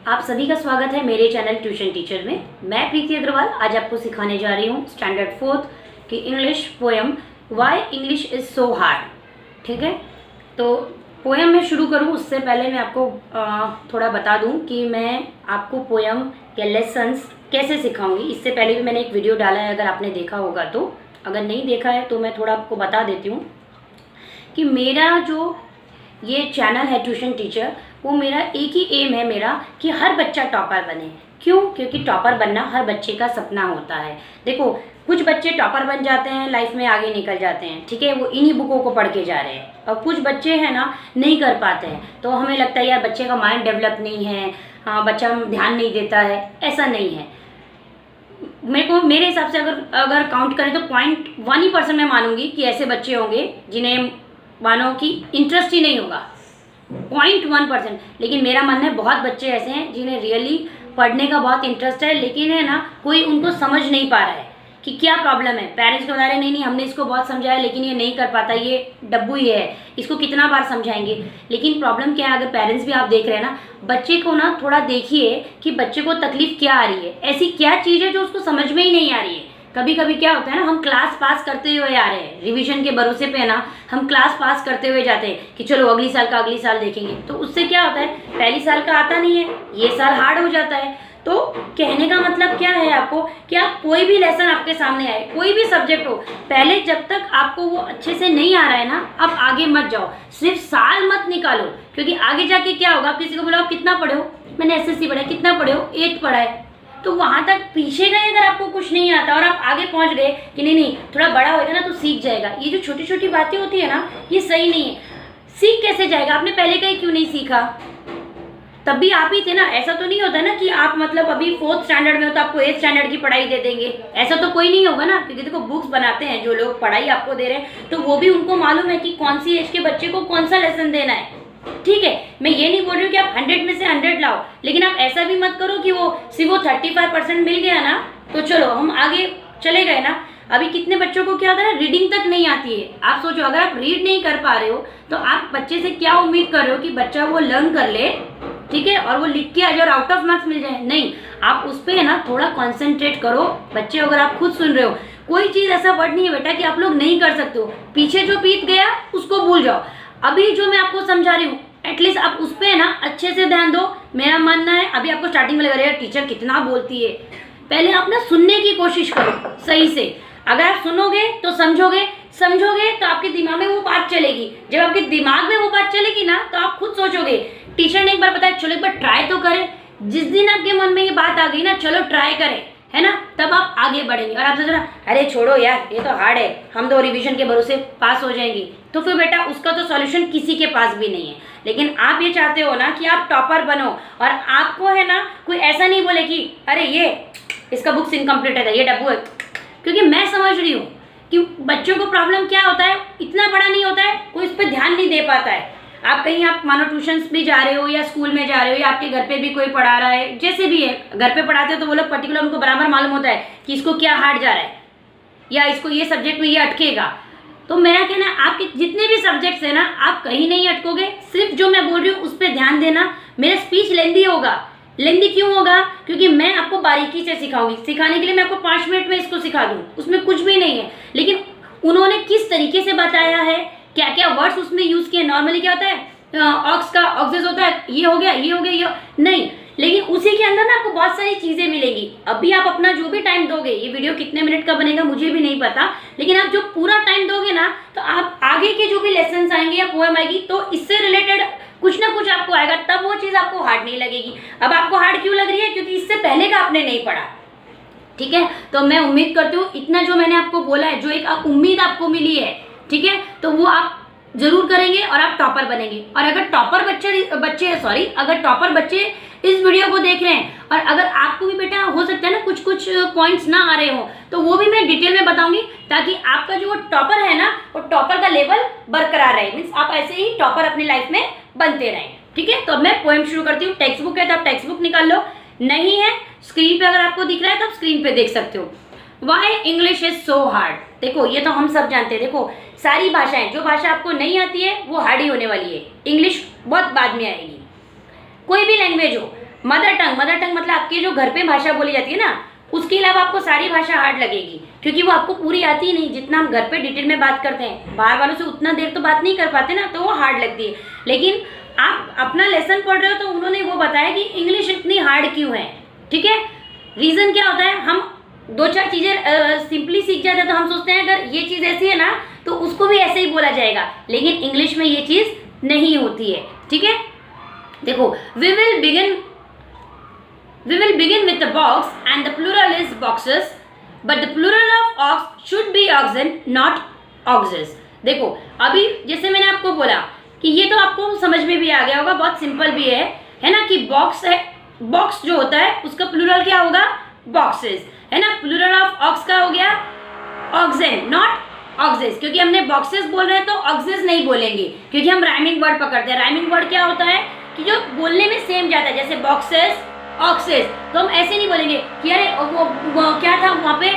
आप सभी का स्वागत है मेरे चैनल ट्यूशन टीचर में। मैं प्रीति अग्रवाल आज आपको सिखाने जा रही हूँ स्टैंडर्ड 4th की English poem why English is so hard. ठीक है, तो पोएम में शुरू करूँ उससे पहले मैं आपको थोड़ा बता दूँ कि मैं आपको पोएम के लेसन्स कैसे सिखाऊंगी। इससे पहले भी मैंने एक वीडियो डाला है, अगर आपने देखा होगा तो। अगर नहीं देखा है तो मैं थोड़ा आपको बता देती हूँ कि मेरा जो ये चैनल है ट्यूशन टीचर, वो मेरा एक ही एम है मेरा कि हर बच्चा टॉपर बने। क्यों? क्योंकि टॉपर बनना हर बच्चे का सपना होता है। देखो, कुछ बच्चे टॉपर बन जाते हैं, लाइफ में आगे निकल जाते हैं, ठीक है, वो इन्हीं बुकों को पढ़ के जा रहे हैं। और कुछ बच्चे हैं ना, नहीं कर पाते हैं, तो हमें लगता है यार बच्चे का माइंड डेवलप नहीं है, हाँ बच्चा ध्यान नहीं देता है। ऐसा नहीं है। मेरे हिसाब से अगर काउंट करें तो 0.1% मैं मानूंगी कि ऐसे बच्चे होंगे जिन्हें मानो कि इंटरेस्ट ही नहीं होगा, 0.1%। लेकिन मेरा मानना है बहुत बच्चे ऐसे हैं जिन्हें रियली पढ़ने का बहुत इंटरेस्ट है, लेकिन है ना कोई उनको समझ नहीं पा रहा है कि क्या प्रॉब्लम है। पेरेंट्स को बता रहे नहीं हमने इसको बहुत समझाया लेकिन ये नहीं कर पाता, ये डब्बू ही है, इसको कितना बार समझाएंगे। लेकिन प्रॉब्लम क्या है, अगर पेरेंट्स भी आप देख रहे हैं ना, बच्चे को ना थोड़ा देखिए कि बच्चे को तकलीफ क्या आ रही है, ऐसी क्या चीज़ है जो उसको समझ में ही नहीं आ रही है। कभी कभी क्या होता है ना, हम क्लास पास करते हुए आ रहे हैं, रिवीजन के भरोसे पे ना हम क्लास पास करते हुए जाते हैं कि चलो अगली साल देखेंगे। तो उससे क्या होता है, पहली साल का आता नहीं है, ये साल हार्ड हो जाता है। तो कहने का मतलब क्या है आपको कि आप कोई भी लेसन आपके सामने आए, कोई भी सब्जेक्ट हो, पहले जब तक आपको वो अच्छे से नहीं आ रहा है ना, आप आगे मत जाओ, सिर्फ साल मत निकालो। क्योंकि आगे जाके क्या होगा, आप किसी को बोलो कितना पढ़े हो, मैंने SSC पढ़ा है, कितना पढ़े हो, 8th पढ़ा है, तो वहां तक पीछे गए अगर आपको कुछ नहीं आता और आप आगे पहुंच गए कि नहीं थोड़ा बड़ा होगा ना तो सीख जाएगा। ये जो छोटी छोटी बातें होती है ना, ये सही नहीं है। सीख कैसे जाएगा? आपने पहले कहीं क्यों नहीं सीखा? तब भी आप ही थे ना। ऐसा तो नहीं होता ना कि आप मतलब अभी 4th स्टैंडर्ड में हो तो आपको 8th स्टैंडर्ड की पढ़ाई दे देंगे, ऐसा तो कोई नहीं होगा ना। क्योंकि देखो, बुक्स बनाते हैं जो लोग पढ़ाई आपको दे रहे हैं, तो वो भी उनको मालूम है कि कौन सी एज के बच्चे को कौन सा लेसन देना है। ठीक है, मैं ये नहीं बोल रही हूँ कि आप 100 में से 100 लाओ, लेकिन आप ऐसा भी मत करो कि वो सिर्फ वो 35% मिल गया ना तो चलो हम आगे चले गए ना। अभी कितने बच्चों को क्या होता है, रीडिंग तक नहीं आती है। आप सोचो, अगर आप रीड नहीं कर पा रहे हो तो आप बच्चे से क्या उम्मीद कर रहे हो कि बच्चा वो लर्न कर ले, ठीक है, और वो लिख के आ जाए और आउट ऑफ मार्क्स मिल जाए? नहीं, आप उस पर ना थोड़ा कॉन्सेंट्रेट करो। बच्चे, अगर आप खुद सुन रहे हो, कोई चीज ऐसा वर्ड नहीं है बेटा कि आप लोग नहीं कर सकते हो। पीछे जो बीत गया उसको भूल जाओ। अभी जो मैं आपको समझा रही हूँ एटलीस्ट आप उस पर ना अच्छे से ध्यान दो। मेरा मानना है, अभी आपको स्टार्टिंग में लग रहा है टीचर कितना बोलती है, पहले आप ना सुनने की कोशिश करो सही से। अगर आप सुनोगे तो समझोगे तो आपके दिमाग में वो बात चलेगी। जब आपके दिमाग में वो बात चलेगी ना तो आप खुद सोचोगे, टीचर ने एक बार बताया चलो एक बार ट्राई तो करें। जिस दिन आपके मन में ये बात आ गई ना, चलो ट्राई करें, है ना, तब आप आगे बढ़ेंगे। और आप सोच रहे अरे छोड़ो यार ये तो हार्ड है, हम तो रिवीजन के भरोसे पास हो जाएंगे, तो फिर बेटा उसका तो सॉल्यूशन किसी के पास भी नहीं है। लेकिन आप ये चाहते हो ना कि आप टॉपर बनो, और आपको है ना कोई ऐसा नहीं बोले कि अरे ये इसका बुक्स इनकम्प्लीट है, ये डब्बू है। क्योंकि मैं समझ रही हूँ कि बच्चों को प्रॉब्लम क्या होता है, इतना बड़ा नहीं होता है, कोई इस पर ध्यान नहीं दे पाता है। आप कहीं आप मानो ट्यूशन्स भी जा रहे हो या स्कूल में जा रहे हो या आपके घर पे भी कोई पढ़ा रहा है, जैसे भी है, घर पे पढ़ाते हो तो वो लोग पर्टिकुलर उनको बराबर मालूम होता है कि इसको क्या हार्ड जा रहा है या इसको ये सब्जेक्ट में ये अटकेगा। तो मेरा कहना है आपके जितने भी सब्जेक्ट्स है ना, आप कहीं नहीं अटकोगे। सिर्फ जो मैं बोल रही हूँ उस पर ध्यान देना। मेरा स्पीच लेंदी होगा। लेंदी क्यों होगा? क्योंकि मैं आपको बारीकी से सिखाऊंगी। सिखाने के लिए मैं आपको 5 मिनट में इसको सिखा दूँ, उसमें कुछ भी नहीं है। लेकिन उन्होंने किस तरीके से बताया है, क्या क्या वर्ड्स उसमें यूज किए। नॉर्मली क्या होता है, ऑक्स का ऑक्सेस होता है, ये हो गया ये नहीं, लेकिन उसी के अंदर ना आपको बहुत सारी चीजें मिलेंगी। अभी आप अपना जो भी टाइम दोगे, ये वीडियो कितने मिनट का बनेगा मुझे भी नहीं पता, लेकिन आप जो पूरा टाइम दोगे ना तो आप आगे के जो भी लेसन आएंगे या पोएम आएगी तो इससे रिलेटेड कुछ ना कुछ आपको आएगा, तब वो चीज आपको हार्ड नहीं लगेगी। अब आपको हार्ड क्यों लग रही है? क्योंकि इससे पहले का आपने नहीं पढ़ा। ठीक है, तो मैं उम्मीद करती हूँ इतना जो मैंने आपको बोला है, जो एक उम्मीद आपको मिली है, ठीक है, तो वो आप जरूर करेंगे और आप टॉपर बनेंगे। और अगर टॉपर बच्चे इस वीडियो को देख रहे हैं और अगर आपको भी बेटा हो सकता है ना कुछ पॉइंट्स ना आ रहे हो, तो वो भी मैं डिटेल में बताऊंगी, ताकि आपका जो टॉपर है ना, वो टॉपर का लेवल बरकरार रहे। मीन्स आप ऐसे ही टॉपर अपनी लाइफ में बनते रहें। ठीक है, तो अब मैं पोएम शुरू करती हूँ। टेक्स्ट बुक है तो आप टेक्स्ट बुक निकाल लो, नहीं है स्क्रीन पे अगर आपको दिख रहा है तो आप स्क्रीन पे देख सकते हो। Why English is so hard. देखो ये तो हम सब जानते हैं। देखो सारी भाषाएं, जो भाषा आपको नहीं आती है वो हार्ड ही होने वाली है। इंग्लिश बहुत बाद में आएगी। कोई भी लैंग्वेज हो, मदर टंग मतलब आपकी जो घर पे भाषा बोली जाती है ना, उसके अलावा आपको सारी भाषा हार्ड लगेगी, क्योंकि वो आपको पूरी आती ही नहीं। जितना हम घर पे डिटेल में बात करते हैं, बाहर वालों से उतना देर तो बात नहीं कर पाते ना, तो वो हार्ड लगती है। लेकिन आप अपना लेसन पढ़ रहे हो तो उन्होंने वो बताया कि इंग्लिश इतनी हार्ड क्यों है। ठीक है, रीज़न क्या होता है, हम दो चार चीज़ें सिंपली सीख जाते हैं तो हम सोचते हैं अगर ये चीज़ ऐसी है ना तो उसको भी ऐसे ही बोला जाएगा, लेकिन इंग्लिश में ये चीज़ नहीं होती है। ठीक है, देखो, we will begin with the box and the plural is boxes, but the plural of ox should be oxen, not oxes। देखो, अभी जैसे मैंने आपको बोला कि ये तो आपको समझ में भी आ गया होगा, बहुत सिंपल भी है ना, कि बॉक्स है, बॉक्स जो होता है उसका प्लूरल क्या होगा, बॉक्सेस, है ना। प्लूरल ऑफ ऑक्स का हो गया ऑक्सेन, नॉट ऑक्सेस, क्योंकि हमने बॉक्सेस बोल रहे हैं तो ऑक्सेस नहीं बोलेंगे, क्योंकि हम राइमिंग वर्ड पकड़ते हैं। राइमिंग वर्ड क्या होता है कि जो बोलने में सेम जाता है, जैसे बॉक्सेस, ऑक्सेस, तो हम ऐसे नहीं बोलेंगे कि अरे वो क्या था वहाँ पे,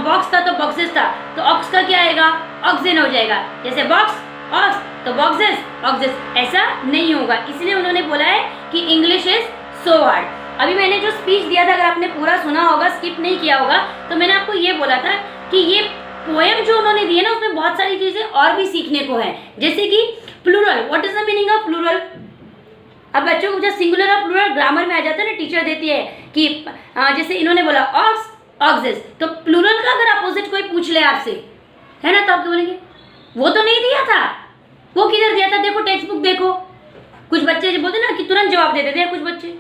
बॉक्स था तो बॉक्सेस था, तो ऑक्स का क्या आएगा, ऑक्सेन हो जाएगा। जैसे बॉक्स ऑक्स तो बॉक्सेस ऑक्सेस, ऐसा नहीं होगा। इसलिए उन्होंने बोला है कि इंग्लिश इज सो हार्ड। अभी मैंने जो स्पीच दिया था, अगर आपने पूरा सुना होगा, स्किप नहीं किया होगा, तो मैंने आपको ये बोला था कि ये पोएम जो उन्होंने दिए ना उसमें बहुत सारी चीजें और भी सीखने को है, जैसे कि plural, what is the meaning of plural. अब बच्चों को जब सिंगुलर और प्लूरल ग्रामर में आ जाता है ना, टीचर देती है कि जैसे इन्होंने बोला ऑक्स ऑक्सेस, तो प्लूरल का अगर अपोजिट कोई पूछ ले आपसे, है ना, तो आप क्या बोलेंगे, वो तो नहीं दिया था, वो किधर दिया था, देखो टेक्स्ट बुक देखो। कुछ बच्चे जो बोलते ना कि तुरंत जवाब दे देते हैं, कुछ बच्चे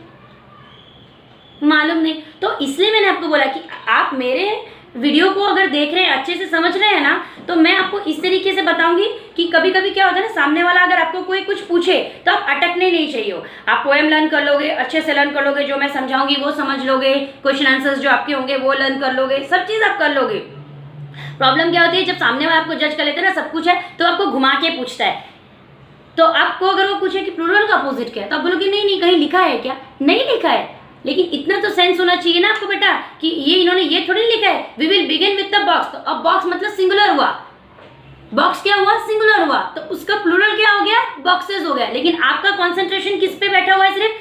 मालूम नहीं। तो इसलिए मैंने आपको बोला कि आप मेरे वीडियो को अगर देख रहे हैं, अच्छे से समझ रहे हैं ना, तो मैं आपको इस तरीके से बताऊंगी कि कभी कभी क्या होता है ना, सामने वाला अगर आपको कोई कुछ पूछे तो आप अटकने नहीं चाहिए हो। आप पोएम लर्न कर लोगे, अच्छे से लर्न कर लोगे, जो मैं समझाऊंगी वो समझ लोगे, क्वेश्चन आंसर्स जो आपके होंगे वो लर्न कर लोगे, सब चीज़ आप कर लोगे। प्रॉब्लम क्या होती है, जब सामने वाला आपको जज कर लेते हैं ना, सब कुछ है तो आपको घुमा के पूछता है, तो आपको अगर वो पूछे कि प्लूरल का अपोजिट क्या है, तो आप बोलोगे नहीं कहीं लिखा है क्या, नहीं लिखा है। लेकिन इतना तो सेंस होना चाहिए ना आपको बेटा कि ये इन्होंने ये थोड़ी लिखा है, we will begin with the box, तो अब बॉक्स मतलब सिंगुलर हुआ, बॉक्स क्या हुआ, सिंगुलर हुआ, तो उसका प्लूरल क्या हो गया, बॉक्सेस हो गया। लेकिन आपका कंसंट्रेशन किस पे बैठा हुआ है, सिर्फ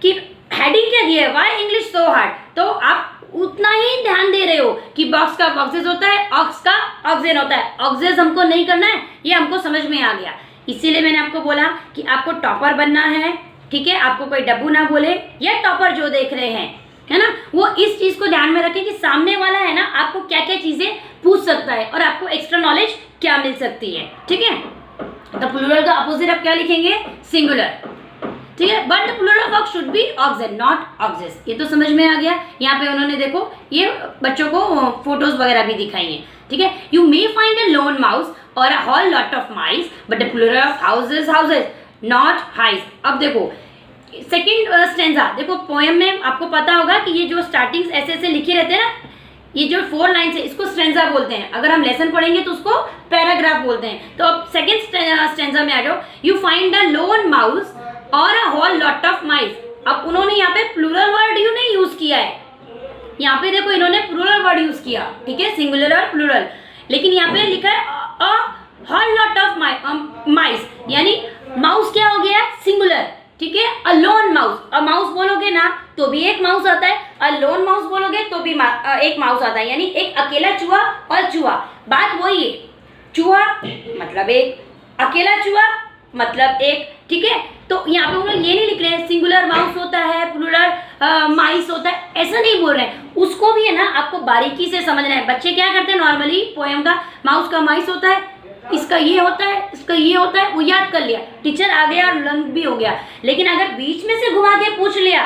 कि हेडिंग क्या दिया है, व्हाई इंग्लिश सो हार्ड, तो आप उतना ही ध्यान दे रहे हो कि बॉक्स का बॉक्सेस होता है, ऑक्स का ऑक्सेन होता है। ऑक्सेस हमको नहीं करना है, ये हमको समझ में आ गया। इसीलिए मैंने आपको बोला कि आपको टॉपर बनना है, ठीक है, आपको कोई डब्बू ना बोले, या टॉपर जो देख रहे हैं, है ना, वो इस चीज को ध्यान में रखें कि सामने वाला है ना आपको क्या क्या चीजें पूछ सकता है और आपको एक्स्ट्रा नॉलेज क्या मिल सकती है। ठीक है, तो प्लूरल का अपोजिट आप क्या लिखेंगे, सिंगुलर। ठीक है, but the plural of ox should be oxen, not oxes. ये तो समझ में आ गया। यहाँ पे उन्होंने देखो ये बच्चों को फोटोज वगैरह भी दिखाई है। ठीक है, you may find a lone mouse और a whole lot of mice, but the plural of houses houses, not hice. अब देखो सेकंड स्टेंजा, देखो पोएम में आपको पता होगा कि ये जो स्टार्टिंग्स ऐसे ऐसे लिखे रहते हैं ना, ये जो 4 लाइन्स है इसको स्टेंजा बोलते हैं। अगर हम लेसन पढ़ेंगे तो उसको पैराग्राफ बोलते हैं। तो अब सेकंड स्टेंजा में आ जाओ, you find a lone mouse और a whole lot of mice. अब उन्होंने यहाँ पे प्लूरल वर्ड यू नहीं यूज किया है, यहाँ पे देखो इन्होंने प्लूरल वर्ड यूज किया, ठीक है, सिंगुलर और प्लूरल, लेकिन यहाँ पे लिखा है a whole lot of mice, यानी माउस क्या हो गया, सिंगुलर। ठीक है, a lone mouse, a mouse बोलोगे ना तो भी एक माउस आता है, अ लोन माउस बोलोगे तो भी एक माउस आता है, यानी एक अकेला चूहा और चूहा, बात वही है। चूहा मतलब एक, अकेला चूहा मतलब एक। ठीक है, तो यहाँ पे उन्होंने ये नहीं लिख रहे हैं सिंगुलर माउस होता है, प्लूरल माइस होता है, ऐसा नहीं बोल रहे हैं। उसको भी है ना आपको बारीकी से समझना है। बच्चे क्या करते हैं नॉर्मली, पोएम का माउस का माइस होता है, इसका ये होता है, इसका ये होता है, वो याद कर लिया, टीचर आ गया और लर्न भी हो गया। लेकिन अगर बीच में से घुमा के पूछ लिया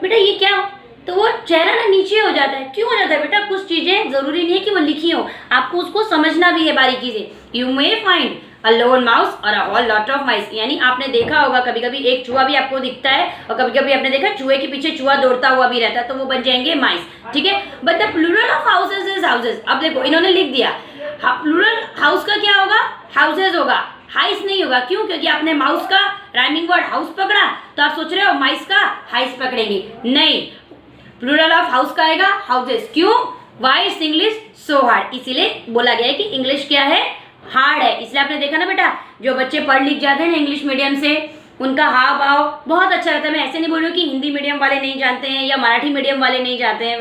बेटा ये क्या हो, तो वो चेहरा ना नीचे हो जाता है। क्यों हो जाता है बेटा, कुछ चीजें जरूरी नहीं है कि वो लिखी हो, आपको उसको समझना भी है बारीकी से। You may find a lone mouse और a whole lot of mice, यानी आपने देखा होगा कभी कभी एक चूहा भी आपको दिखता है और कभी कभी आपने देखा चूहे के पीछे चूहा दौड़ता हुआ भी रहता है, तो वो बन जाएंगे माइस। ठीक है, but the plural of houses is houses. अब देखो इन्होंने लिख दिया प्लूरल हाउस का क्या होगा, हाउसेस होगा, हाइस नहीं होगा। क्यों, क्योंकि आपने माउस का राइमिंग वर्ड हाउस पकड़ा, तो आप सोच रहे हो माइस का हाइस पकड़ेंगे, नहीं, प्लूरल ऑफ हाउस का आएगा हाउसेस। क्यों, why is English so hard, इसीलिए बोला गया है कि इंग्लिश क्या है, हार्ड है। इसलिए आपने देखा ना बेटा, जो बच्चे पढ़ लिख जाते हैं ना इंग्लिश मीडियम से, उनका हाव भाव बहुत अच्छा रहता है। मैं ऐसे नहीं बोल रही हूँ कि हिंदी मीडियम वाले नहीं जानते हैं या मराठी मीडियम वाले नहीं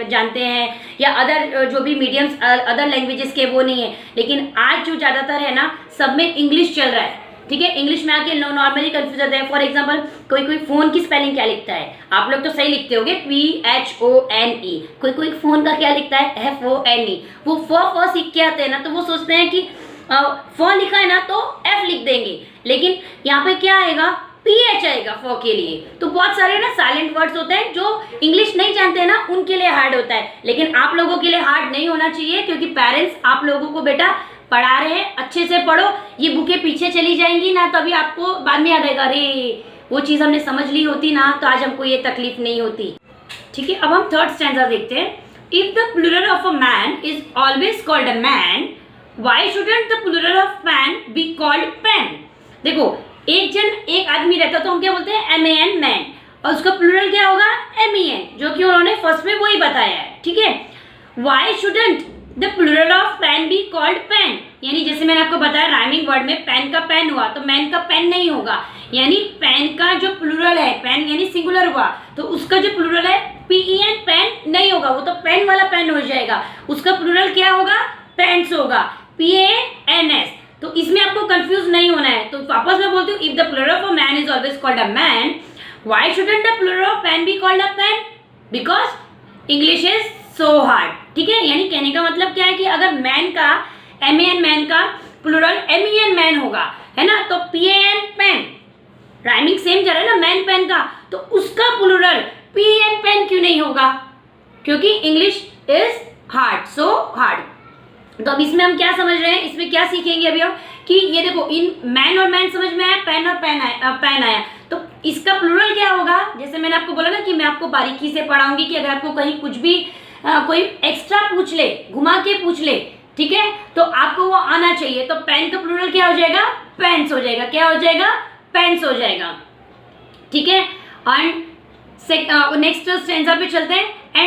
जानते हैं या अदर जो भी मीडियम्स अदर लैंग्वेजेस के वो नहीं है, लेकिन आज जो ज़्यादातर है ना सब में इंग्लिश चल रहा है, ठीक है। इंग्लिश में आके नॉर्मली कंफ्यूज होते हैं। फॉर एग्जांपल कोई फ़ोन की स्पेलिंग क्या लिखता है, आप लोग तो सही लिखते होगे PHONE, कोई फ़ोन का क्या लिखता है FONE। वो फ सीख के आते हैं ना तो वो सोचते हैं कि फ़ोन लिखा है ना तो F लिख देंगे, लेकिन यहाँ पे क्या आएगा PH आएगा फ के लिए। तो बहुत सारे ना साइलेंट वर्ड्स होते हैं जो इंग्लिश नहीं जानते हैं ना उनके लिए हार्ड होता है, लेकिन आप लोगों के लिए हार्ड नहीं होना चाहिए, क्योंकि पेरेंट्स आप लोगों को बेटा पढ़ा रहे हैं, अच्छे से पढ़ो। ये बुकें पीछे चली जाएंगी ना तो अभी आपको बाद में याद आएगा, अरे वो चीज़ हमने समझ ली होती ना तो आज हमको ये तकलीफ नहीं होती, ठीक है। अब हम थर्ड स्टैंजा देखते हैं। If the plural of a man is always called a man, why shouldn't the plural of pan be called pen. देखो एक आदमी रहता तो हम क्या बोलते हैं MAN मैन, और उसका प्लूरल क्या होगा MEN, जो कि उन्होंने फर्स्ट में वही बताया है, ठीक है। Why shouldn't the plural of pen be called pen, यानी जैसे मैंने आपको बताया राइमिंग वर्ड में पेन का पेन हुआ तो मैन का पेन नहीं होगा, यानी पेन का जो प्लूरल है, पेन यानी सिंगुलर हुआ तो उसका जो प्लूरल है PEN पेन नहीं होगा, वो तो पेन वाला पेन हो जाएगा, उसका प्लूरल क्या होगा पेन्स होगा PANS। तो इसमें आपको कंफ्यूज नहीं होना है। तो वापस मैं बोलती हूँ, if the plural of a man is always called a man, why shouldn't the plural of pen be called a pen, because English is so hard, ठीक है। यानी कहने का मतलब क्या है कि अगर मैन का MAN मैन का प्लूरल MEN मैन होगा, है ना, तो PAN पेन, राइमिंग सेम जा रहा है ना मैन पेन का, तो उसका प्लूरल PN पेन क्यों नहीं होगा, क्योंकि English is hard, so hard. तो अब इसमें हम क्या समझ रहे हैं, इसमें क्या सीखेंगे अभी हम कि ये देखो इन मैन और मैन समझ में आया, पेन और पेन आया, तो इसका प्लूरल क्या होगा। जैसे मैंने आपको बोला ना कि मैं आपको बारीकी से पढ़ाऊंगी कि अगर आपको कहीं कुछ भी कोई एक्स्ट्रा पूछ ले, घुमा के पूछ ले, ठीक है, तो आपको वो आना चाहिए। तो पेन का प्लूरल क्या हो जाएगा पेन्स हो जाएगा, क्या हो जाएगा पेन्स हो जाएगा, ठीक है। एंड नेक्स्ट स्टैंजा पे चलते हैं।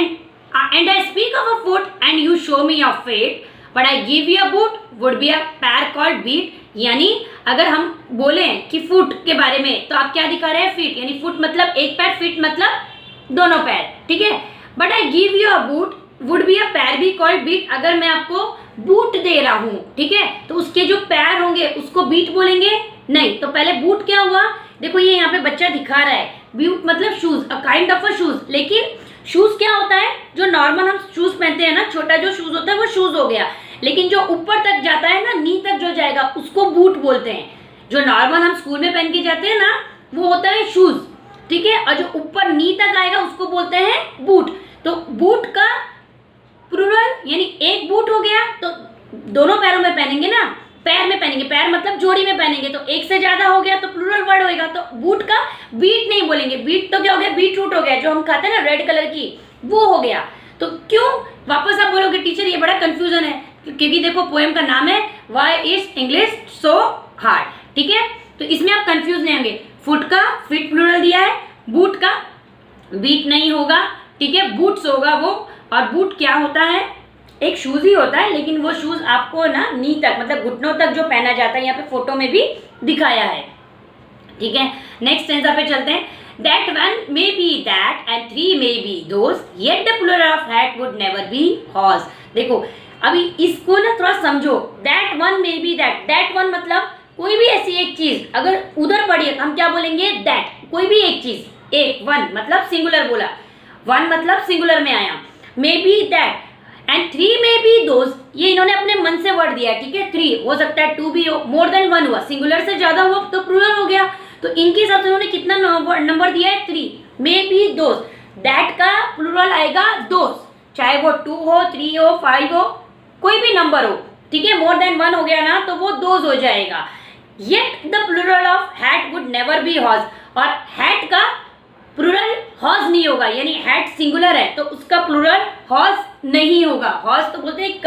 And I speak of a foot and you show me your feet, but I give you a boot would be a pair called beat. यानी अगर हम बोले कि फुट के बारे में तो आप क्या दिखा रहे हैं फीट, यानी फुट मतलब एक पैर, फीट मतलब दोनों पैर, ठीक है। But I give you a boot would be a पैर बी कॉल्ड बीट, अगर मैं आपको बूट दे रहा हूं, ठीक है, तो उसके जो पैर होंगे उसको बीट बोलेंगे नहीं। तो पहले बूट क्या हुआ, देखो ये यहाँ पे बच्चा दिखा रहा है, बूट मतलब shoes, a kind of a shoes, लेकिन शूज क्या होता है, जो नॉर्मल हम शूज पहनते हैं ना, छोटा जो शूज होता है वो शूज हो गया, लेकिन जो ऊपर तक जाता है ना, नी तक जो जाएगा उसको बूट बोलते हैं। जो नॉर्मल हम स्कूल में पहन के जाते हैं ना वो होता है शूज, ठीक है, और जो ऊपर नी तक आएगा उसको बोलते हैं बूट। तो बूट का प्लूरल यानी एक बूट हो गया, तो दोनों पैरों में पहनेंगे ना, पैर में पहनेंगे, पैर मतलब जोड़ी में पहनेंगे, तो एक से ज्यादा हो गया तो प्लूरल वर्ड होएगा। तो बूट का बीट नहीं बोलेंगे, बीट तो क्या हो गया बीट रूट हो गया, जो हम खाते हैं ना रेड कलर की, वो हो गया। तो क्यों वापस आप बोलोगे टीचर ये बड़ा कंफ्यूजन है, क्योंकि देखो पोएम का नाम है why is English so hard, ठीक है। तो इसमें आप कंफ्यूज नहीं होंगे, फुट का फिट प्लूरल दिया है, बूट का बीट नहीं होगा, ठीक है, बूट्स होगा वो। और बूट क्या होता है, एक शूज ही होता है, लेकिन वो शूज आपको ना नी तक मतलब घुटनों तक जो पहना जाता है, यहाँ पे फोटो में भी दिखाया है, ठीक है। नेक्स्ट स्टैंजा पे चलते हैं। That one may be that and three may be those, yet the plural of hat would never be horse। देखो अभी इसको ना थोड़ा समझो, that one may be that one मतलब कोई भी ऐसी एक चीज अगर उधर पड़ी है हम क्या बोलेंगे that, कोई भी एक चीज, एक वन मतलब सिंगुलर बोला, वन मतलब सिंगुलर में आया, may be that and three may be those, ये इन्होंने अपने मन से वर्ड दिया, ठीक है, थ्री हो सकता है, टू भी हो, मोर देन वन हुआ, सिंगुलर से ज्यादा हुआ तो प्लूरल हो गया। तो इनके हिसाब से उन्होंने कितना नंबर दिया है, three. May be those, that का प्लूरल आएगा दोस, चाहे वो टू हो, थ्री हो, फाइव हो, कोई भी नंबर हो, ठीक है। मोर देन वन हो गया ना तो वो दोस हो जाएगा। Yet the plural of hat would never be horse, और हैट का प्लूरल हॉर्स नहीं होगा, यानी हैट सिंगुलर है तो उसका प्लूरल हॉर्स नहीं होगा। हॉर्स तो बोलते हैं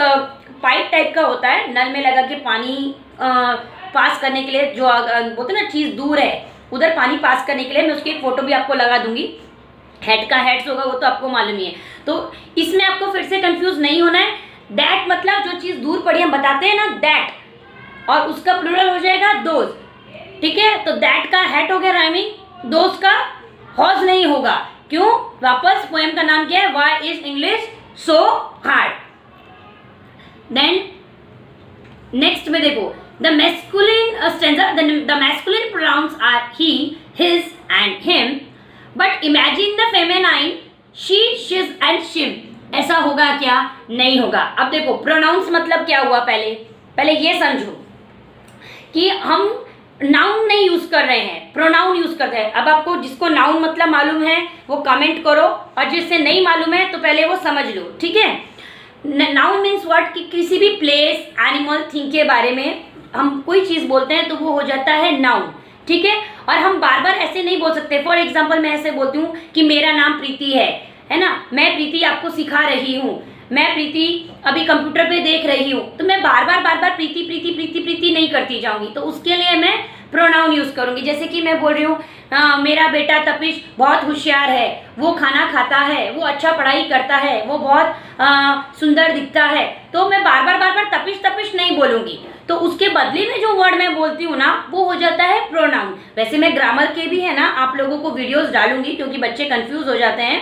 पाइप टाइप का होता है, नल में लगा के पानी पास करने के लिए, जो बोलते हैं ना चीज दूर है उधर पानी पास करने के लिए, मैं उसकी एक फोटो भी आपको लगा दूंगी। हेड का हेड्स होगा वो तो आपको मालूम ही है। तो इसमें आपको फिर से कंफ्यूज नहीं होना है। दैट मतलब जो चीज दूर पड़ी हम बताते हैं ना दैट, और उसका प्लूरल हो जाएगा दोज, ठीक है, तो दैट का हैट हो गया राइमिंग, दोस्त का हॉज नहीं होगा। क्यों? वापस पोएम का नाम क्या है? Why is English so hard. Then next में देखो, the masculine stanza, the masculine pronouns are he, his and him, but imagine the feminine she, shis and shim. ऐसा होगा क्या? नहीं होगा। अब देखो प्रोनाउंस मतलब क्या हुआ, पहले ये समझो कि हम नाउन नहीं यूज कर रहे हैं, प्रोनाउन यूज करते हैं। अब आपको जिसको नाउन मतलब मालूम है वो कमेंट करो, और जिससे नहीं मालूम है तो पहले वो समझ लो, ठीक है। नाउन मीन्स व्हाट, कि किसी भी प्लेस, एनिमल, थिंग के बारे में हम कोई चीज बोलते हैं तो वो हो जाता है नाउन, ठीक है। और हम बार बार ऐसे नहीं बोल सकते। फॉर एग्जाम्पल मैं ऐसे बोलती हूँ कि मेरा नाम प्रीति है ना, मैं प्रीति आपको सिखा रही हूँ, मैं प्रीति अभी कंप्यूटर पे देख रही हूँ, तो मैं बार बार प्रीति प्रीति प्रीति प्रीति नहीं करती जाऊंगी, तो उसके लिए मैं प्रोनाउन यूज करूंगी। जैसे कि मैं बोल रही हूँ मेरा बेटा तपिश बहुत होशियार है, वो खाना खाता है, वो अच्छा पढ़ाई करता है, वो बहुत सुंदर दिखता है, तो मैं बार बार तपिश तपिश नहीं बोलूंगी, तो उसके बदले में जो वर्ड मैं बोलती हूँ ना वो हो जाता है प्रोनाउन। वैसे मैं ग्रामर के भी है ना आप लोगों को वीडियोस डालूंगी, क्योंकि बच्चे कंफ्यूज हो जाते हैं,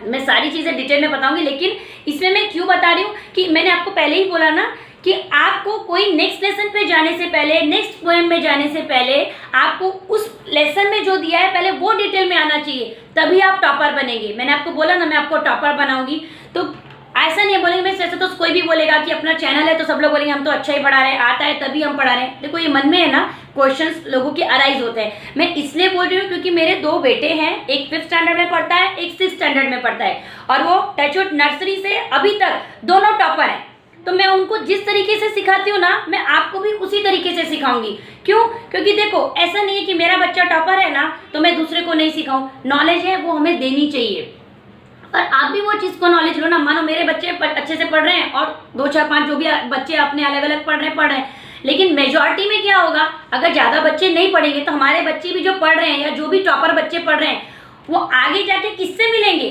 मैं सारी चीजें डिटेल में बताऊंगी। लेकिन इसमें मैं क्यों बता रही हूँ कि मैंने आपको पहले ही बोला ना कि आपको कोई नेक्स्ट लेसन पे जाने से पहले, नेक्स्ट पोएम में जाने से पहले आपको उस लेसन में जो दिया है पहले वो डिटेल में आना चाहिए, तभी आप टॉपर बनेंगे। मैंने आपको बोला ना मैं आपको टॉपर बनाऊंगी, तो ऐसा नहीं बोलेंगे मैं, ऐसे तो कोई भी बोलेगा कि अपना चैनल है तो सब लोग बोलेंगे हम तो अच्छा ही पढ़ा रहे हैं, आता है तभी हम पढ़ा रहे हैं। देखो ये मन में है ना क्वेश्चंस लोगों के अराइज होते हैं। मैं इसलिए बोल रही हूँ क्योंकि मेरे 2 बेटे हैं, एक 5th स्टैंडर्ड में पढ़ता है, एक 6th स्टैंडर्ड में पढ़ता है, और वो टचवुड नर्सरी से अभी तक दोनों टॉपर हैं। तो मैं उनको जिस तरीके से सिखाती हूँ ना मैं आपको भी उसी तरीके से सिखाऊंगी। क्यों? क्योंकि देखो ऐसा नहीं है कि मेरा बच्चा टॉपर है ना तो मैं दूसरे को नहीं सिखाऊं। नॉलेज है वो हमें देनी चाहिए, और आप भी वो चीज़ को नॉलेज लो ना। मानो मेरे बच्चे अच्छे से पढ़ रहे हैं और 2 4 5 जो भी बच्चे अपने अलग अलग पढ़ रहे हैं, लेकिन मेजॉरिटी में क्या होगा, अगर ज़्यादा बच्चे नहीं पढ़ेंगे तो हमारे बच्चे भी जो पढ़ रहे हैं या जो भी टॉपर बच्चे पढ़ रहे हैं वो आगे जाके किससे मिलेंगे?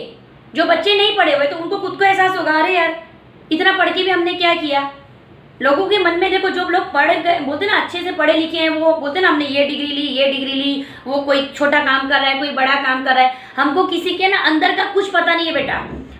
जो बच्चे नहीं पढ़े हुए, तो उनको खुद को एहसास होगा अरे यार इतना पढ़ के भी हमने क्या किया। लोगों के मन में देखो जो लोग पढ़ गए बोलते ना अच्छे से पढ़े लिखे हैं, वो बोलते ना हमने ये डिग्री ली, वो कोई छोटा काम कर रहा है, कोई बड़ा काम कर रहा है। हमको किसी के ना अंदर का कुछ पता नहीं है बेटा,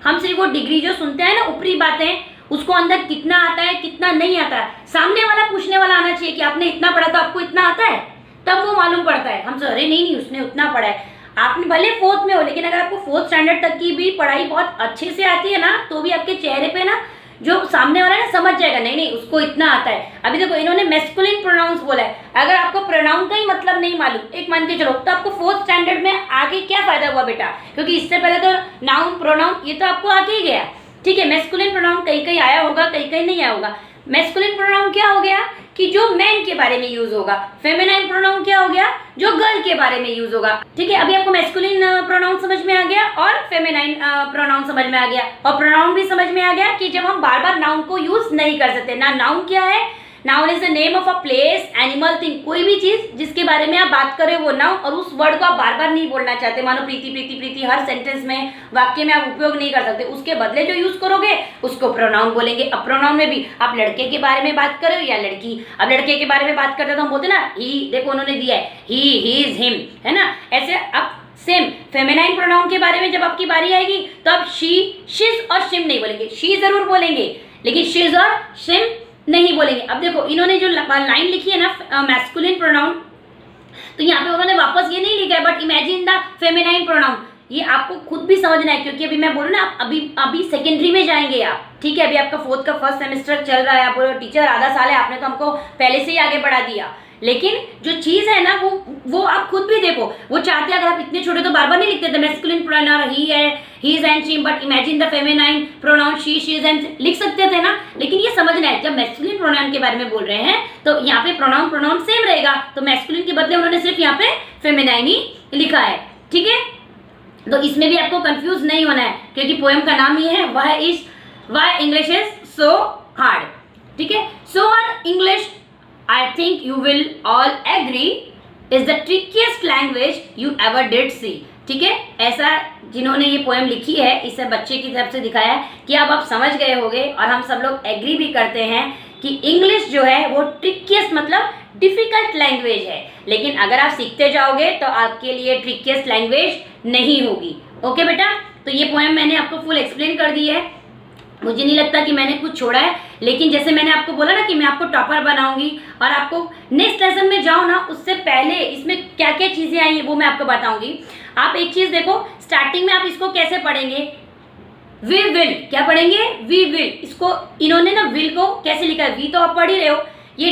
हम सिर्फ वो डिग्री जो सुनते हैं ना ऊपरी बातें, उसको अंदर कितना आता है कितना नहीं आता है, सामने वाला पूछने वाला आना चाहिए कि आपने इतना पढ़ा तो आपको इतना आता है, तब वो मालूम पड़ता है। हमसे अरे नहीं उसने उतना पढ़ा है, आपने भले 4th में हो, लेकिन अगर आपको 4th स्टैंडर्ड तक की भी पढ़ाई बहुत अच्छे से आती है ना तो भी आपके चेहरे पे ना जो सामने वाला है ना समझ जाएगा नहीं उसको इतना आता है। अभी देखो इन्होंने मैस्कुलिन प्रोनाउंस बोला है, अगर आपको प्रोनाउन का ही मतलब नहीं मालूम, एक मान के चलो, तो आपको 4th स्टैंडर्ड में आगे क्या फायदा हुआ बेटा, क्योंकि इससे पहले तो नाउन प्रोनाउन ये तो आपको आगे ही गया, ठीक है। मैस्कुलिन प्रोनाउन कहीं कहीं आया होगा कहीं कहीं नहीं आया होगा। मैस्कुलिन प्रोनाउन क्या हो गया कि जो मैन के बारे में यूज होगा, फेमिनाइन प्रोनाउन क्या हो गया जो गर्ल के बारे में यूज होगा, ठीक है। अभी आपको मैस्कुलिन प्रोनाउन समझ में आ गया और फेमिनाइन प्रोनाउन समझ में आ गया, और प्रोनाउन भी समझ में आ गया कि जब हम बार बार नाउन को यूज नहीं कर सकते ना। नाउन क्या है? Noun is the name of a place, animal, thing, कोई भी चीज जिसके बारे में आप बात कर रहे हो वो नाउन, और उस वर्ड को आप बार बार नहीं बोलना चाहते। मानो प्रीति प्रीति प्रीति हर सेंटेंस में, वाक्य में आप उपयोग नहीं कर सकते, उसके बदले जो यूज करोगे उसको प्रोनाउन बोलेंगे। अब प्रोनाउन में भी आप लड़के के बारे में बात कर रहे हो या लड़की, अब लड़के के बारे में बात करते तो हम बोलते ना ही, देखो उन्होंने दिया है ही, हिज, हिम, है ना। ऐसे अब सेम फेमिनाइन प्रोनाउन के बारे में जब आपकी बारी आएगी तो आप शी, शिज और शिम नहीं बोलेंगे, शी जरूर बोलेंगे लेकिन शिज और शिम नहीं बोलेंगे। अब देखो इन्होंने जो लाइन लिखी है ना मैस्कुलिन प्रोनाउन, तो यहाँ पे उन्होंने वापस ये नहीं लिखा है but imagine the feminine pronoun, ये आपको खुद भी समझना है, क्योंकि अभी मैं बोलूँ ना अभी सेकेंडरी में जाएंगे आप, ठीक है। अभी आपका 4th का 1st सेमेस्टर चल रहा है, आप बोलो टीचर आधा साल है, आपने तो हमको पहले से ही आगे बढ़ा दिया, लेकिन जो चीज है ना वो आप खुद भी देखो, वो चाहते अगर आप इतने छोटे तो बार बार नहीं लिखते थे मैस्कुलिन प्रोनाउन ही है, his and she, but imagine the feminine pronoun she, shis and लिख सकते थे ना। लेकिन ये समझना है जब मैस्कुलिन प्रोनाउन के बारे में बोल रहे हैं तो यहाँ पे प्रोनाउन सेम रहेगा, तो मैस्कुलिन के बदले उन्होंने सिर्फ यहाँ पे फेमिनाइन ही लिखा है, ठीक है। तो इसमें भी आपको कंफ्यूज नहीं होना है, क्योंकि पोएम का नाम ये है why English is so hard, ठीक है। So hard English, I think you will all agree, is the trickiest language you ever did see, ठीक है। ऐसा जिन्होंने ये पोएम लिखी है इसे बच्चे की तरफ से दिखाया है कि अब आप समझ गए होंगे, और हम सब लोग एग्री भी करते हैं कि इंग्लिश जो है वो ट्रिकिएस्ट मतलब डिफिकल्ट लैंग्वेज है, लेकिन अगर आप सीखते जाओगे तो आपके लिए ट्रिकिएस्ट लैंग्वेज नहीं होगी। ओके बेटा, तो ये पोएम मैंने आपको फुल एक्सप्लेन कर दी है, मुझे नहीं लगता कि मैंने कुछ छोड़ा है। लेकिन जैसे मैंने आपको बोला ना कि मैं आपको टॉपर बनाऊंगी और आपको नेक्स्ट लेसन में जाओ ना, उससे पहले इसमें क्या क्या चीजें आई हैं वो मैं आपको बताऊंगी। आप एक चीज देखो, स्टार्टिंग में आप इसको कैसे पढ़ेंगे, वी विल, क्या पढ़ेंगे, वी विल। इसको इन्होंने ना विल को कैसे लिखा है, वी तो आप पढ़ ही रहे हो, ये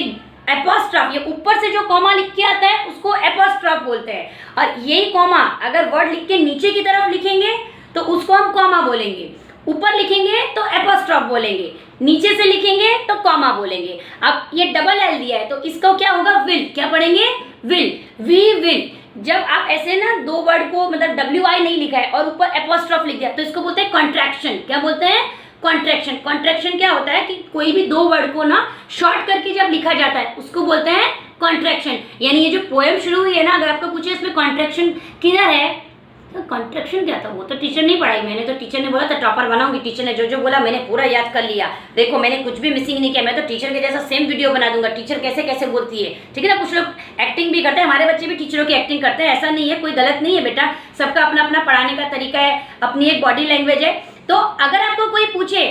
एपोस्ट्रॉफ, ये ऊपर से जो कॉमा लिख के आता है उसको एपोस्ट्रॉफ बोलते हैं। और यही कॉमा अगर वर्ड लिख के नीचे की तरफ लिखेंगे तो उसको हम कॉमा बोलेंगे, ऊपर लिखेंगे तो एपोस्ट्रॉफ बोलेंगे, नीचे से लिखेंगे तो कॉमा बोलेंगे। अब ये डबल एल दिया है तो इसका क्या होगा, विल, क्या पढ़ेंगे, विल, वी विल। जब आप ऐसे ना दो वर्ड को मतलब WI नहीं लिखा है और ऊपर एपोस्ट्रॉफ लिख दिया तो इसको बोलते हैं कॉन्ट्रैक्शन। क्या बोलते हैं, कॉन्ट्रैक्शन। कॉन्ट्रैक्शन क्या होता है कि कोई भी दो वर्ड को ना शॉर्ट करके जब लिखा जाता है उसको बोलते हैं कॉन्ट्रैक्शन। यानी ये जो पोएम शुरू हुई है ना, अगर आपको पूछे इसमें कॉन्ट्रैक्शन किधर है तो कॉन्ट्रैक्शन क्या था वो तो टीचर नहीं पढ़ाई, मैंने तो टीचर ने बोला था टॉपर बनाऊंगी, टीचर ने जो जो बोला मैंने पूरा याद कर लिया। देखो मैंने कुछ भी मिसिंग नहीं किया, मैं तो टीचर के जैसा सेम वीडियो बना दूंगा, टीचर कैसे कैसे बोलती है, ठीक है ना। कुछ लोग एक्टिंग भी करते हैं, हमारे बच्चे भी टीचरों की एक्टिंग करते हैं, ऐसा नहीं है, कोई गलत नहीं है बेटा, सबका अपना अपना पढ़ाने का तरीका है, अपनी एक बॉडी लैंग्वेज है। तो अगर आपको कोई पूछे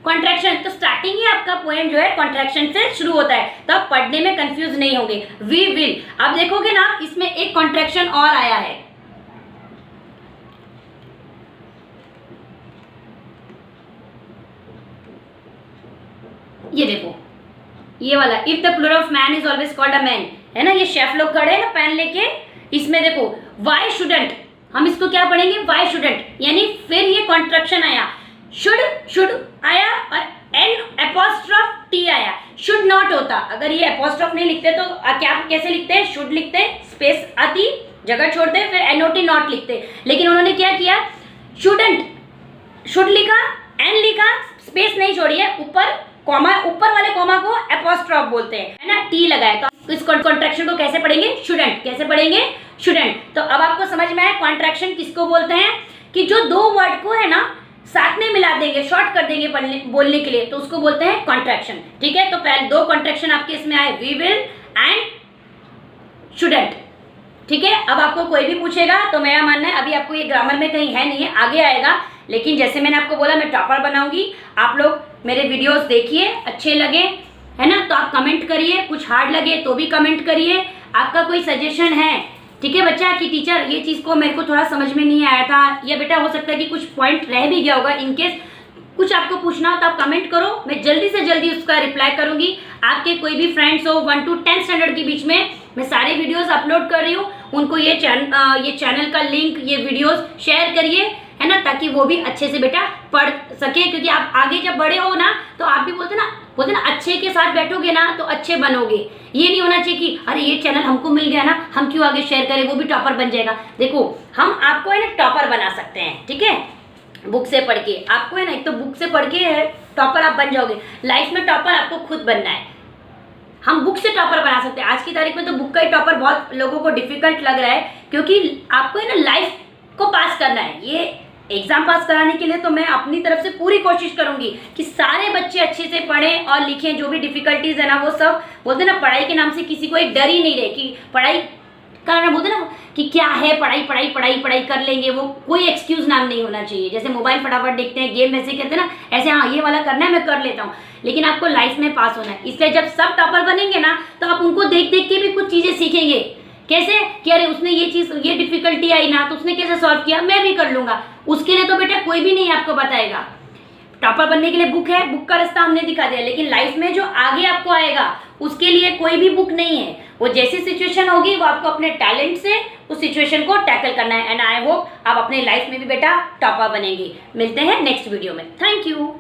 कॉन्ट्रैक्शन तो स्टार्टिंग ही आपका पोएम जो है कॉन्ट्रैक्शन से शुरू होता है, तो आप पढ़ने में कंफ्यूज नहीं होंगे। वी विल, आप देखोगे ना इसमें एक कॉन्ट्रैक्शन और आया है, ये देखो ये वाला, if the plural of man is always called a man, है ना, ये शेफ लोग खड़े हैं ना पेन लेके, इसमें देखो वाई शुडंट, हम इसको क्या पढ़ेंगे, वाई शुडंट, यानी फिर ये कॉन्ट्रैक्शन आया, शुड आया और एन एपोस्ट्रोफ टी आया। शुड नॉट होता, अगर ये एपोस्ट्रोफ नहीं लिखते तो क्या कैसे लिखते हैं, शुड लिखते हैं, स्पेस आती, जगह छोड़ते हैं, फिर एनओटी नॉट लिखते, लेकिन उन्होंने क्या किया, शुडंट, शुड लिखा, एन लिखा, स्पेस नहीं छोड़ी है, ऊपर कॉमा, ऊपर वाले कॉमा को एपोस्ट्रोफ बोलते हैं, है ना, टी लगाए। तो इस कॉन्ट्रैक्शन को कैसे पढ़ेंगे, शुडंट, कैसे पढ़ेंगे, शुडंट। तो अब आपको समझ में आया कॉन्ट्रैक्शन किसको बोलते हैं, कि जो दो वर्ड को है ना साथ में मिला देंगे, शॉर्ट कर देंगे बोलने के लिए, तो उसको बोलते हैं कॉन्ट्रैक्शन। ठीक है, तो पहले दो कॉन्ट्रैक्शन आपके इसमें आए, वी विल एंड शुडंट। ठीक है, अब आपको कोई भी पूछेगा तो मेरा मानना है, अभी आपको ये ग्रामर में कहीं है नहीं है, आगे आएगा, लेकिन जैसे मैंने आपको बोला मैं टॉपर बनाऊंगी। आप लोग मेरे वीडियोस देखिए, अच्छे लगे है ना तो आप कमेंट करिए, कुछ हार्ड लगे तो भी कमेंट करिए, आपका कोई सजेशन है, ठीक है बच्चा, कि टीचर ये चीज़ को मेरे को थोड़ा समझ में नहीं आया था, या बेटा हो सकता है कि कुछ पॉइंट रह भी गया होगा, इनकेस कुछ आपको पूछना हो तो आप कमेंट करो, मैं जल्दी से जल्दी उसका रिप्लाई करूंगी। आपके कोई भी फ्रेंड्स हो 1 to 10 स्टैंडर्ड के बीच में मैं सारे वीडियोस अपलोड कर रही हूँ, उनको ये चैनल का लिंक, ये वीडियोस शेयर करिए, है ना, ताकि वो भी अच्छे से बेटा पढ़ सके, क्योंकि आप आगे जब बड़े हो ना तो आप भी बोलते ना अच्छे के साथ बैठोगे ना तो अच्छे बनोगे। ये नहीं होना चाहिए कि अरे ये चैनल हमको मिल गया ना, हम क्यों आगे शेयर करें, वो भी टॉपर बन जाएगा। देखो हम आपको है ना टॉपर बना सकते हैं, ठीक है, बुक से पढ़ के आपको है ना, एक तो बुक से पढ़ के टॉपर आप बन जाओगे, लाइफ में टॉपर आपको खुद बनना है। हम बुक से टॉपर बना सकते हैं, आज की तारीख में तो बुक का ही टॉपर बहुत लोगों को डिफिकल्ट लग रहा है, क्योंकि आपको है ना लाइफ को पास करना है। ये एग्जाम पास कराने के लिए तो मैं अपनी तरफ से पूरी कोशिश करूंगी कि सारे बच्चे अच्छे से पढ़ें और लिखें, जो भी डिफिकल्टीज है ना वो सब, बोलते ना पढ़ाई के नाम से किसी को एक डर ही नहीं रहे कि पढ़ाई करना, बोलते ना कि क्या है पढ़ाई पढ़ाई पढ़ाई पढ़ाई कर लेंगे, वो कोई एक्सक्यूज नाम नहीं होना चाहिए। जैसे मोबाइल फटाफट देखते हैं, गेम ऐसे कहते हैं ना, ऐसे हाँ ये वाला करना है मैं कर लेता हूँ, लेकिन आपको लाइफ में पास होना है। इसलिए जब सब टॉपर बनेंगे ना तो आप उनको देख देख के भी कुछ चीजें सीखेंगे, कैसे कि अरे उसने ये चीज, ये डिफिकल्टी आई ना तो उसने कैसे सॉल्व किया, मैं भी कर लूंगा। उसके लिए तो बेटा कोई भी नहीं आपको बताएगा। टॉपर बनने के लिए बुक है, बुक का रास्ता हमने दिखा दिया, लेकिन लाइफ में जो आगे आपको आएगा उसके लिए कोई भी बुक नहीं है। वो जैसी सिचुएशन होगी वो आपको अपने टैलेंट से उस सिचुएशन को टैकल करना है। एंड आई होप आप अपने लाइफ में भी बेटा टॉपर बनेंगे। मिलते हैं नेक्स्ट वीडियो में। Thank you.